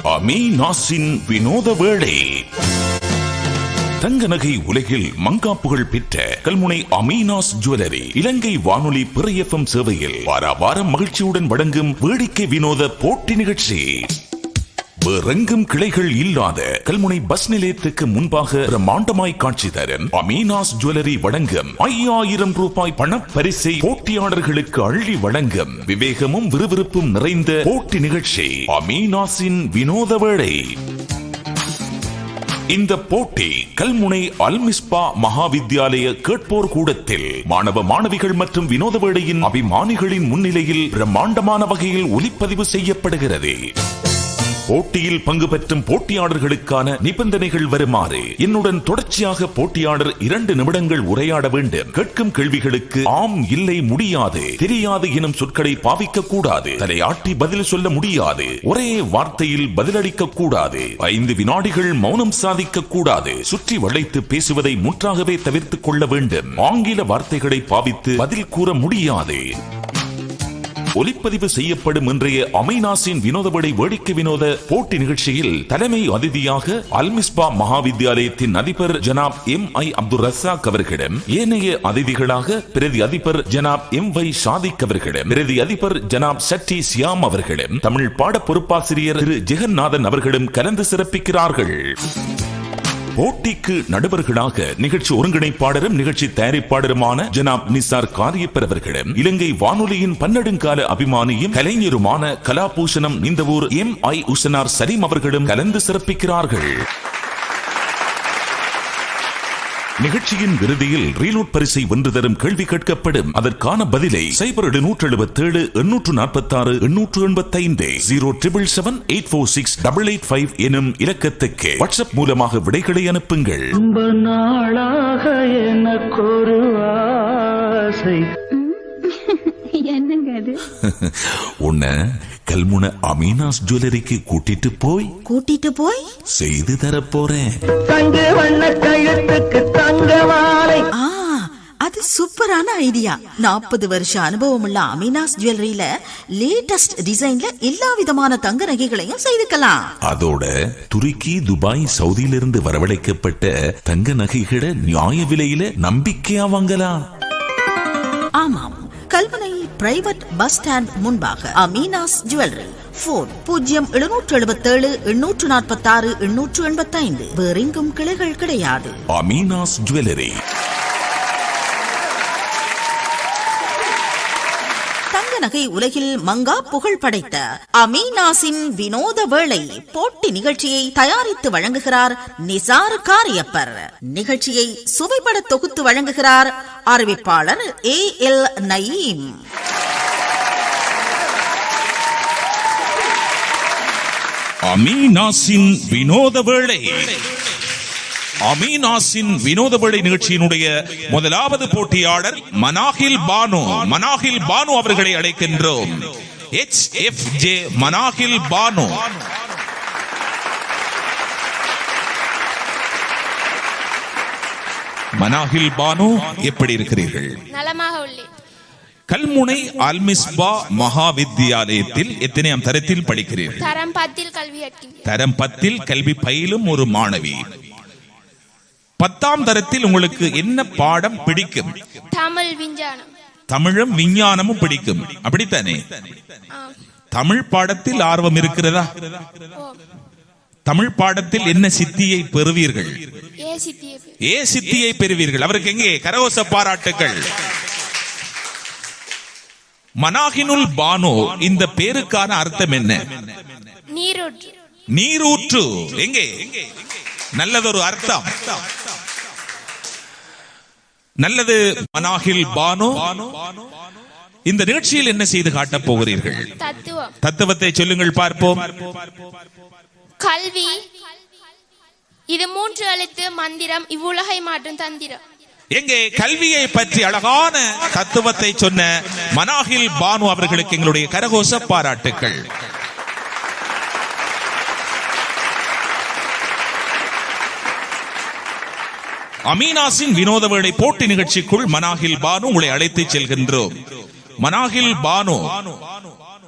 அமீனாஸின் வினோத வேளை. தங்க நகை உலகில் மங்காப்புகள் பெற்ற கல்முனை அமீனாஸ் ஜுவல்லரி இலங்கை வானொலி பிறை FM சேவையில் வாரம் மகிழ்ச்சியுடன் வழங்கும் வேடிக்கை வினோத போட்டி நிகழ்ச்சி. வேறெங்கும் கிளைகள் இல்லாத கல்முனை பஸ் நிலையத்துக்கு முன்பாக பிரம்மாண்டமாய் காட்சி தரும் அமீனாஸ் ஜுவல்லரி வழங்கும் 5000 ரூபாய் பணப்பரிசை போட்டியாளர்களுக்கு அள்ளி வழங்கும் விவேகமும் விறுவிறுப்பும் நிறைந்த போட்டி நிகழ்ச்சி அமீனாஸின் வினோத வேளை. இந்த போட்டி கல்முனை அல்மிஸ்பா மகாவித்யாலய கேட்போர் கூடத்தில் மாணவ மாணவிகள் மற்றும் வினோத வேளையின் அபிமானிகளின் முன்னிலையில் பிரம்மாண்டமான வகையில் ஒலிப்பதிவு செய்யப்படுகிறது. போட்டியில் பங்கு பெற்றும் போட்டியாளர்களுக்கான நிபந்தனைகள் வருமாறு: என்னுடன் தொடர்ச்சியாக போட்டியாளர் 2 நிமிடங்கள் உரையாட வேண்டும். கேட்கும் கேள்விகளுக்கு ஆம், இல்லை, முடியாது, தெரியாது எனும் சொற்களை பாவிக்க கூடாது. தலையாட்டி பதில் சொல்ல முடியாது. ஒரே வார்த்தையில் பதிலளிக்க கூடாது. 5 வினாடிகள் மௌனம் சாதிக்க கூடாது. சுற்றி வளைத்து பேசுவதை முற்றாகவே தவிர்த்துக் கொள்ள வேண்டும். ஆங்கில வார்த்தைகளை பாவித்து பதில் கூற முடியாது. ஒலிப்பதிவு செய்யப்படும் இன்றைய அமீனாஸின் வினோதபடை வேடிக்கை வினோத போட்டி நிகழ்ச்சியில் தலைமை அதிதியாக அல்மிஸ்பா மகாவித்யாலயத்தின் அதிபர் ஜனாப் MI அப்துல் ரஸாக் அவர்களிடம், ஏனைய அதிதிகளாக பிரதி அதிபர் ஜனாப் MY ஷாதிக் அவர்களிடம், பிரதி அதிபர் ஜனாப் சட்டி சியாம் அவர்களிடம், தமிழ் பாட பொறுப்பாசிரியர் திரு ஜெகநாதன் அவர்களும் கலந்து சிறப்பிக்கிறார்கள். போட்டிக்கு நடுவர்களாக நிகழ்ச்சி ஒருங்கிணைப்பாளரும் நிகழ்ச்சி தயாரிப்பாளருமான ஜனாப் நிசார் காரியப்பர் அவர்களிடம், இலங்கை வானொலியின் பன்னெடுங்கால அபிமானியும் கலைஞருமான கலாபூஷணம் நிந்தவூர் MI உசனார் சலீம் அவர்களும் கலந்து சிறப்பிக்கிறார்கள். நிகழ்ச்சியின் இறுதியில் ரீலோட் பரிசை வென்று தரும் கேள்வி கேட்கப்படும். அதற்கான பதிலை 0777 846 885 07778468885 எனும் இலக்கத்துக்கு வாட்ஸ்அப் மூலமாக விடைகளை அனுப்புங்கள். உன்னை கல்முனை அமீனாஸ் ஜுவல்லரிக்கு கூட்டிட்டு போய் செய்து தரப்போறேன். அது சூப்பரான ஐடியா. 40 வருஷ அனுபவம் உள்ள அமீனாஸ் ஜுவல்லரியில லேட்டஸ்ட் டிசைன்ல எல்லா விதமான தங்க நகைகளையும் செய்துக்கலாம். அதோட துருக்கி, துபாய், சவுதியிலிருந்து வரவழைக்கப்பட்ட தங்க நகைகளை நியாய விலையில நம்பிக்கையா வாங்கலாம். ஆமாம், கல்முனை பிரைவேட் பஸ் ஸ்டாண்ட் முன்பாக அமீனாஸ் ஜுவல்லரி. போன் 0777 846 885. வேறெங்கும் கிளைகள் கிடையாது. அமீனாஸ் ஜுவல்லரி. தங்க நகை உலகில் மங்கா புகழ் படைத்த அமீனாஸின் வினோத வேளை போட்டி நிகழ்ச்சியை தயாரித்து வழங்குகிறார் நிசார் காரியப்பர். நிகழ்ச்சியை சுவைபட தொகுத்து வழங்குகிறார் அறிவிப்பாளர் AL நயீம். அமீனாஸின் வினோத வேளை. அமீனாஸின் வினோத வேளை நிகழ்ச்சியினுடைய முதலாவது போட்டியாளர் மனாஹில் பானு அவர்களை அழைக்கின்றோம். HFJ மனாஹில் பானு. மனாஹில் பானு, எப்படி இருக்கிறீர்கள்? நலமாக உள்ளேன். கல்முனை அல்மிஸ்பா மகாவித்யாலயத்தில் எத்தனையாம் தரத்தில் படிக்கிறீர்கள்? தரம் 10 கல்வி கற்கின்றேன். தரம் 10 கல்வி பயிலும் ஒரு மாணவி. 10ஆம் தரத்தில் உங்களுக்கு என்ன பாடம் பிடிக்கும்? தமிழ், விஞ்ஞானம். தமிழும் விஞ்ஞானமும் பிடிக்கும், அப்படித்தானே? தமிழ் பாடத்தில் ஆர்வம் இருக்கிறதா? தமிழ் பாடத்தில் என்ன சித்தியை பெறுவீர்கள்? ஏ சித்தியை பெறுவீர்கள். அவருக்கு எங்கே கரகோஷ பாராட்டுகள். மனாஹினுல் பானு, இந்த பேருக்கான அர்த்தம் என்ன? நீரூற்று. எங்கே? நல்லதொரு அர்த்தம். நல்லது. மனாஹில் பானு, இந்த நிகழ்ச்சியில் என்ன செய்து காட்டப் போகிறீர்கள்? தத்துவத்தை சொல்லுங்கள் பார்ப்போம். கல்வி இது 3 எழுத்து மந்திரம், இவ்வுலகை மாற்றும் தந்திரம். எங்கே கல்வியை பற்றி அழகான தத்துவத்தை சொன்ன மனாஹில் பானு அவர்களுக்கு எங்களுடைய கரகோஷ பாராட்டுக்கள். அமீனாஸின் வினோத வேளை போட்டி நிகழ்ச்சிக்குள் மனாஹில் பானு உங்களை அழைத்து செல்கின்றோம். மனாஹில் பானு,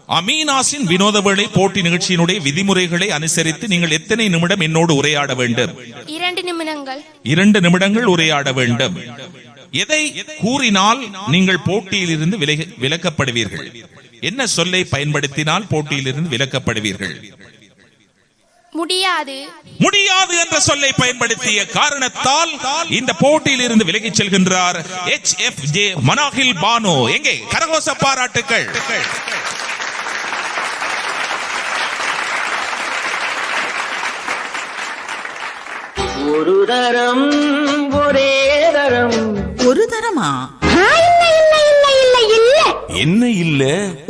அமீனாஸின் வினோத வேளை போட்டி நிகழ்ச்சியினுடைய விதிமுறைகளை அனுசரித்து நீங்கள் எத்தனை நிமிடம் என்னோடு உரையாட வேண்டும்? 2 நிமிடங்கள். 2 நிமிடங்கள் உரையாட வேண்டும். எதை கூறினால் நீங்கள் போட்டியில் இருந்து விலக்கப்படுவீர்கள்? என்ன சொல்லை பயன்படுத்தினால் போட்டியில் இருந்து விலக்கப்படுவீர்கள்? முடியாது. முடியாது என்ற சொல்லை பயன்படுத்திய காரணத்தால் இந்த போட்டியில் இருந்து விலகிச் செல்கின்றார் HFJ மனாஹில் பானு. எங்கே கரகோஷ பாராட்டுக்கள். ஒரு தரம் ஒரே தரம். ஒரு தரமா? என்ன இல்ல?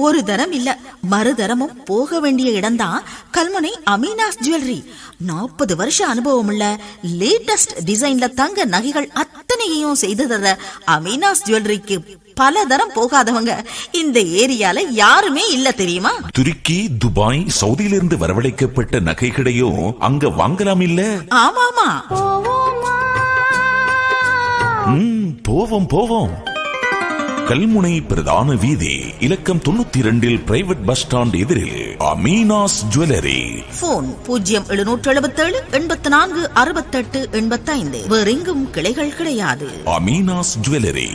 ஒரு தரம் இல்ல, மறுதரமும் போக வேண்டிய இடம்தான் கல்முனை அமீனாஸ் ஜுவல்லரி. 40 வருஷ அனுபவம் உள்ள லேட்டஸ்ட் டிசைன்ல தங்க நகைகள் அத்தனையும் செய்து தர அமீனாஸ் ஜுவல்லரிக்கு பல தரம் போகாதவங்க இந்த ஏரியால யாருமே இல்ல தெரியுமா? துருக்கி, துபாய், சவுதியிலிருந்து வரவழைக்கப்பட்ட நகைகளையும் அங்க வாங்கலாம் இல்ல? ஆமாமா, போவோம் போவோம். கல்முனை பிரதான வீதி இலக்கம் 92 பிரைவேட் பஸ் ஸ்டாண்ட் எதிரில் அமீனாஸ் ஜுவல்லரி. போன் 0777 84 68 85. வேறெங்கும் கிளைகள் கிடையாது. அமீனாஸ் ஜுவல்லரி.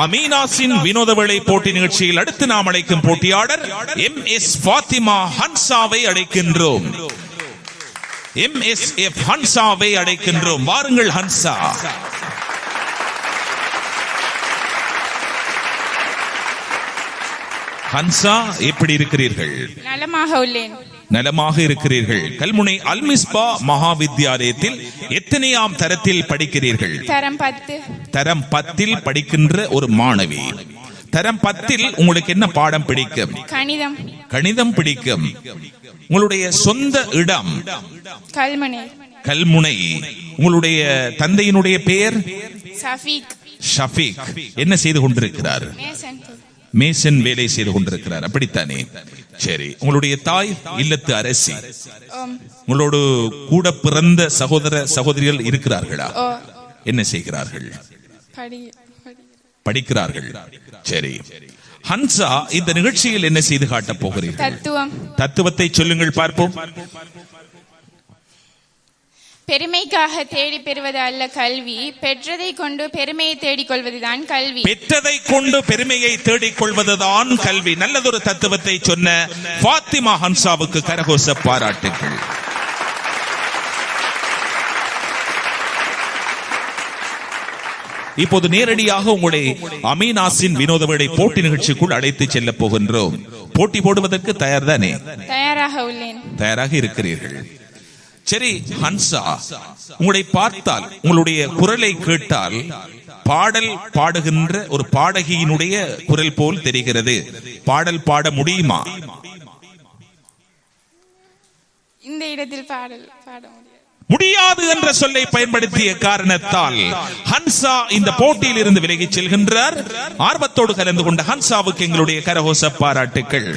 அமீனாஸின் வினோத வேளை போட்டி நிகழ்ச்சியில் அடுத்து நாம் அழைக்கும் போட்டியாளர் MS ஃபாத்திமா ஹன்சாவை அழைக்கின்றோம். MSF ஹன்சாவை அழைக்கின்றோம். வாருங்கள் ஹன்சா. ஹன்சா, எப்படி இருக்கிறீர்கள்? நலமாக உள்ளேன். நலமாக இருக்கிறீர்கள். கல்முனை அல்மிஸ்பா மகாவித்யாலயத்தில் எத்தனையாம் தரத்தில் படிக்கிறீர்கள்? தரம் 10. தரம் 10 படிக்கின்ற ஒரு மாணவி. தரம் 10 உங்களுக்கு என்ன பாடம் பிடிக்கும்? கணிதம். கணிதம் பிடிக்கும். உங்களுடைய சொந்த இடம்? கல்முனை. கல்முனை. உங்களுடைய தந்தையினுடைய பெயர்? சஃபீக். ஷஃபீக். என்ன செய்து கொண்டிருக்கிறார்? மேசன் வேலை செய்து கொண்டிருக்கிறார், அப்படித்தானே? சரி. உங்களுடைய தாய் இல்லத்து அரசி. உங்களோடு கூட பிறந்த சகோதர சகோதரிகள் இருக்கிறார்களா? என்ன செய்கிறார்கள்? படிக்கிறார்கள். சரி. ஹன்சா, இந்த நிகழ்ச்சியில் என்ன செய்து காட்டப் போகிறீர்கள்? தத்துவம். தத்துவத்தை சொல்லுங்கள் பார்ப்போம். பெருமைக்காக தேடி பெறுவது அல்ல கல்வி, பெற்றதை கொண்டு பெருமையை தேடிக் கொள்வதுதான் கல்வி. பெற்றதை கொண்டு பெருமையை தேடிக் கொள்வதுதான் கல்வி. நல்லதொரு தத்துவத்தை சொன்ன ஃபாத்திமா ஹன்சாவுக்கு கரகோஷ பாராட்டுகள். இப்போது நேரடியாக உங்களை அமீனாஸின் வினோத வேளை போட்டி நிகழ்ச்சிக்குள் அழைத்து செல்ல போகின்றோம். போட்டி போடுவதற்கு தயார் தானே? தயாராக உள்ளேன். தயாராக இருக்கிறீர்கள். சரி ஹன்சா, உங்களை பார்த்தால், உங்களுடைய குரலை கேட்டால் பாடல் பாடுகின்ற ஒரு பாடகியினுடைய குரல் போல் தெரிகிறது. பாடல் பாட முடியுமா? இந்த இடத்தில் பாடல் பாட முடியாது என்ற சொல்லை பயன்படுத்திய காரணத்தால் ஹன்சா இந்த போட்டியில் இருந்து விலகிச் செல்கின்றார். ஆர்வத்தோடு கலந்து கொண்ட ஹன்சாவுக்கு எங்களுடைய கரகோஷ பாராட்டுக்கள்.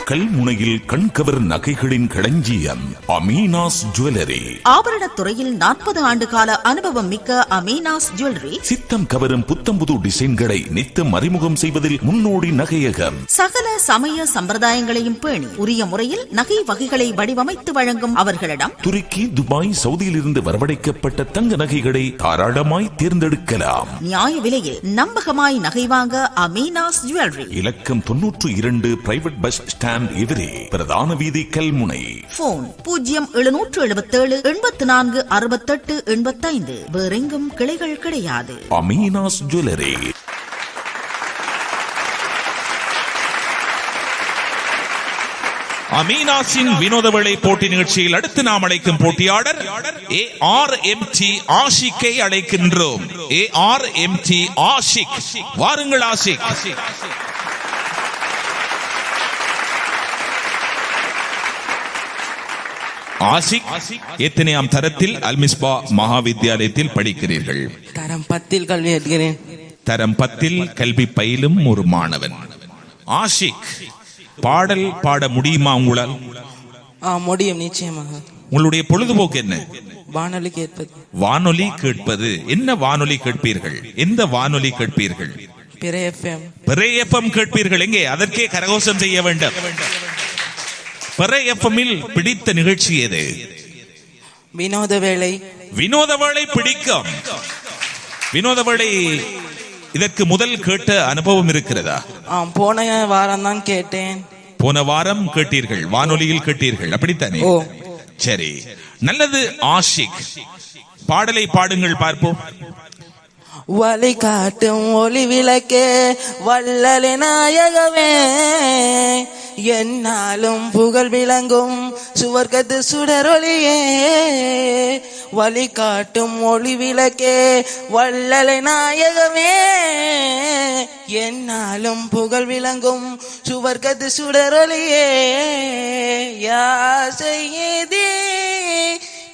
கல்முனையில் கண்கவர் நகைகளின் களஞ்சியம் அமீனாஸ் ஜுவல்லரி. ஆபரணத் துறையில் 40 ஆண்டு கால அனுபவம் மிக்க அமீனாஸ் ஜுவல்லரி சித்தம் கவரும் புத்தம்புது டிசைன்களை நித்தம் அறிமுகம் செய்வதில் முன்னோடி நகையகம். சகல சமய சம்பிரதாயங்களையும் பேணி உரிய முறையில் நகை வகைகளை வடிவமைத்து வழங்கும் அவர்களிடம் துருக்கி, துபாய், சவுதியில் இருந்து வரவழைக்கப்பட்ட தங்க நகைகளை தாராளமாய் தேர்ந்தெடுக்கலாம். நியாய விலையில் நம்பகமாய் நகை வாங்க அமீனாஸ் ஜுவல்லரி. இலக்கம் 92 பிரைவேட் பஸ் ஸ்டாண்ட் எதிரே பிரதான வீதி கல்முனை. போன் 0777 84 68 85. வேறெங்கும் கிளைகள் கிடையாது. அமீனாஸ் ஜுவல்லரி. அமீனாஸின் வினோத வேளை போட்டி நிகழ்ச்சியில் அடுத்து நாம் அழைக்கும் போட்டியாளர் ARMT ஆஷிக்கை அழைக்கின்றோம். ARMT ஆஷிக். வாருங்கள் ஆஷிக். ஆஷிக், எத்தனையாம் தரத்தில் அல்மிஸ்பா மகாவித்யாலயத்தில் படிக்கிறீர்கள்? தரம் 10 கல்வி கற்கிறேன். தரம் 10 கல்வி பயிலும் ஒரு மாணவன். ஆஷிக், பாடல் பாட முடியுமா உங்களால்? முடியும், நிச்சயமாக. உங்களுடைய பொழுதுபோக்கு என்ன? வானொலி கேட்பது. வானொலி கேட்பது. என்ன வானொலி கேட்பீர்கள்? எந்த வானொலி கேட்பீர்கள்? பிற FM. பிற FM கேட்பீர்கள். எங்கே? அதற்கே கரகோஷம் செய்ய வேண்டும். பிற FM-இல் பிடித்த நிகழ்ச்சி எது? வினோத வேளை. வினோத வேளை பிடிக்கும். வினோத வேளை இதற்கு முதல் கேட்ட அனுபவம் இருக்கிறதா? போன வாரம் தான் கேட்டேன். போன வாரம் கேட்டீர்கள், வானொலியில் கேட்டீர்கள், அப்படித்தானே? ஓ, சரி, நல்லது. ஆஷிக், பாடலை பாடுங்கள் பார்ப்போம். வழி காட்டும் ஒளி விளக்கே வள்ளலே நாயகமே, என்னாலும் புகழ் விளங்கும் சுவர்க்கத்து சுடரொளியே. வழி காட்டும் ஒளி விளக்கே வள்ளலே நாயகமே, என்னாலும் புகழ் விளங்கும் சுவர்க்கத்து சுடரொளியே. யா சய்யிதி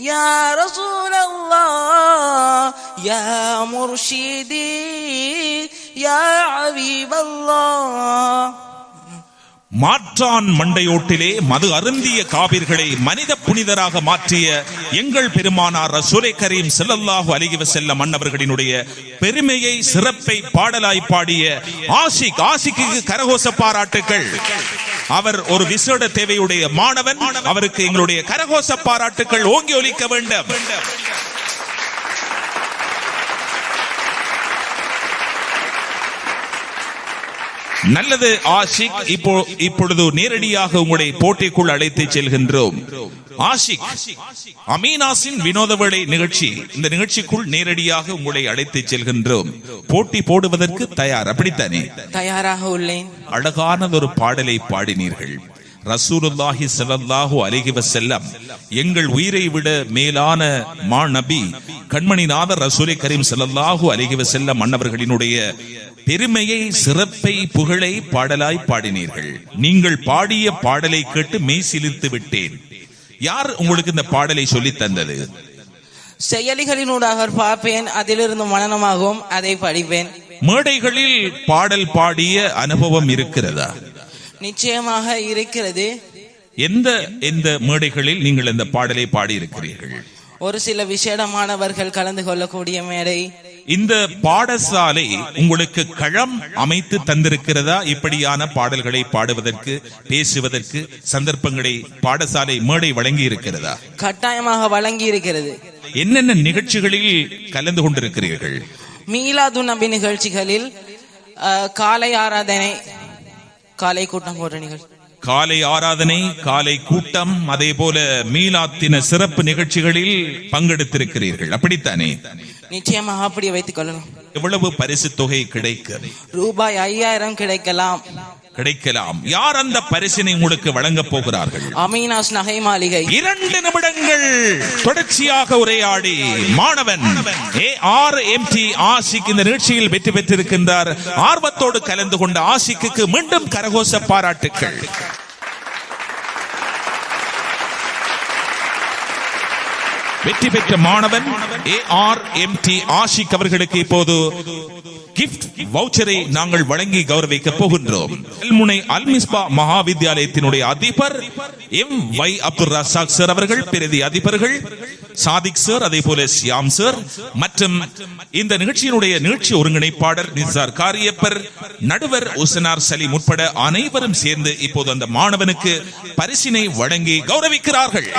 யா ரசூலல்லாஹ் யா முர்ஷிதி யா ஹபீபல்லாஹ். மாற்றான் மண்டையோட்டிலே மது அருந்திய காபிர்களை மனித புனிதராக மாற்றிய எங்கள் பெருமானார் ரசூலே கரீம் ஸல்லல்லாஹு அலைஹி வஸல்லம் அன்னவர்களினுடைய பெருமையை, சிறப்பை பாடலாய் பாடிய ஆஷிக்கு கரகோஷ பாராட்டுக்கள். அவர் ஒரு விசேட தேவையுடைய மாணவன். அவருக்கு எங்களுடைய கரகோஷ பாராட்டுக்கள் ஓங்கி ஒலிக்க வேண்டும். நல்லது ஆஷிக், இப்பொழுது நேரடியாக உங்களை போட்டிக்குள் அழைத்து செல்கின்றோம். ஆஷிக், அமீனாஸின் வினோத வேளை நிகழ்ச்சி, இந்த நிகழ்ச்சிக்குள் நேரடியாக உங்களை அழைத்து செல்கின்றோம். போட்டி போடுவதற்கு தயார், அப்படித்தானே? தயாராக உள்ளேன். அழகானதொரு பாடலை பாடினீர்கள். ரசூலுல்லாஹி ஸல்லல்லாஹு அலைஹி வஸல்லம், எங்கள் உயிரை விட மேலான மா நபி கண்மணிநாதர் ரசூலே கரீம் ஸல்லல்லாஹு அலைஹி வஸல்லம் அன்னவர்களினுடைய பெருமையை, சிறப்பை, புகழை பாடலாய் பாடினீர்கள். நீங்கள் பாடிய பாடலை கேட்டு மெய் சிலிர்த்து விட்டேன். யார் உங்களுக்கு இந்த பாடலை சொல்லி தந்தது? செயலிகளினூடாக பார்ப்பேன், அதிலிருந்து மனனமாகும், அதை படிப்பேன். மேடைகளில் பாடல் பாடிய அனுபவம் இருக்கிறதா? நிச்சயமாக இருக்கிறது. எந்த மேடைகளில் நீங்கள் இந்த பாடலை பாடி இருக்கிறீர்கள்? ஒரு சில விசேடமானவர்கள் கலந்து கொள்ளக்கூடிய மேடை. இந்த பாடசாலை உங்களுக்கு களம் அமைத்து தந்திருக்கிறதா? இப்படியான பாடல்களை பாடுவதற்கு, பேசுவதற்கு சந்தர்ப்பங்களை பாடசாலை மேடை வழங்கி இருக்கிறதா? கட்டாயமாக வழங்கி இருக்கிறது. என்னென்ன நிகழ்ச்சிகளில் கலந்து கொண்டிருக்கிறீர்கள்? மீலாது நபி நிகழ்ச்சிகளில், காலை ஆராதனை, காலை கூட்டம் போன்ற நிகழ்ச்சி, காலை ஆராதனை, காலை கூட்டம், அதே போல மீலாத்தின சிறப்பு நிகழ்ச்சிகளில் பங்கெடுத்திருக்கிறீர்கள், அப்படித்தானே? நிச்சயமாக அப்படியே வைத்துக் கொள்ளலாம். எவ்வளவு பரிசு தொகை கிடைக்கும்? ரூபாய் 5000 கிடைக்கலாம். யார் அந்த பரிசினை உங்களுக்கு வழங்க போகிறார்கள்? அமீனாஸ் நகை மாளிகை. 2 நிமிடங்கள் தொடர்ச்சியாக உரையாடி மாணவன் ARMT ஆஷிக் இந்த நிகழ்ச்சியில் வெற்றி பெற்றிருக்கின்றார். ஆர்வத்தோடு கலந்து கொண்ட ஆஷிக்கு மீண்டும் கரகோஷ பாராட்டுக்கள். வெற்றி பெற்ற மாணவன் ARMT ஆஷிக் அவர்களுக்கு இப்போது கிஃப்ட் வவுச்சரை நாங்கள் வழங்கி கௌரவிக்க போகின்றோம். கல்முனை அல்மிஸ்பா மகாவித்யாலயத்தினுடைய அதிபர் MY அப்துல் ரசாக் சார் அவர்கள், பிரதி அதிபர்கள் சாதிக் சார், அதே போல சியாம் சார் மற்றும் இந்த நிகழ்ச்சியினுடைய நிகழ்ச்சி ஒருங்கிணைப்பாளர் நிசார் காரியப்பர், நடுவர் உசனார் சலீம் உட்பட அனைவரும் சேர்ந்து இப்போது அந்த மாணவனுக்கு பரிசினை வழங்கி கௌரவிக்கிறார்கள்.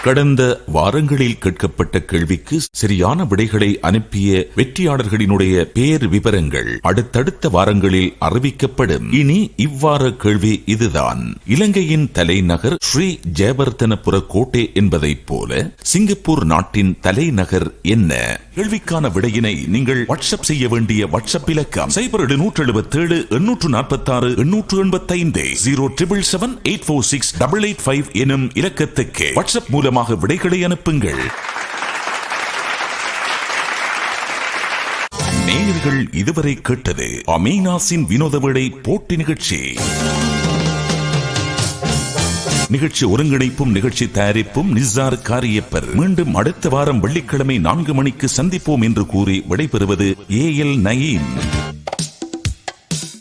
கடந்த வாரங்களில் கேட்கப்பட்ட கேள்விக்கு சரியான விடைகளை அனுப்பிய வெற்றியாளர்களினுடைய பெயர் விவரங்கள் அடுத்தடுத்த வாரங்களில் அறிவிக்கப்படும். இனி இவ்வார கேள்வி இதுதான். இலங்கையின் தலைநகர் ஸ்ரீ ஜெயவர்தனபுர கோட்டை என்பதைப் போல சிங்கப்பூர் நாட்டின் தலைநகர் என்ன? கேள்விக்கான விடையினை நீங்கள் வாட்ஸ்அப் செய்ய வேண்டிய வாட்ஸ்அப் இலக்கம் 0777 846 885 07778468885 எனும் இலக்கத்துக்கு வாட்ஸ்அப் மூலம் விடைகளை அனுப்புங்கள். நேயர்கள் இதுவரை கேட்டது அமீனாஸின் வினோத வேளை போட்டி நிகழ்ச்சி. நிகழ்ச்சி ஒருங்கிணைப்பும் நிகழ்ச்சி தயாரிப்பும் நிசார் காரியப்பர். மீண்டும் அடுத்த வாரம் வெள்ளிக்கிழமை 4 மணிக்கு சந்திப்போம் என்று கூறி விடைபெறுவது AL நயீம்.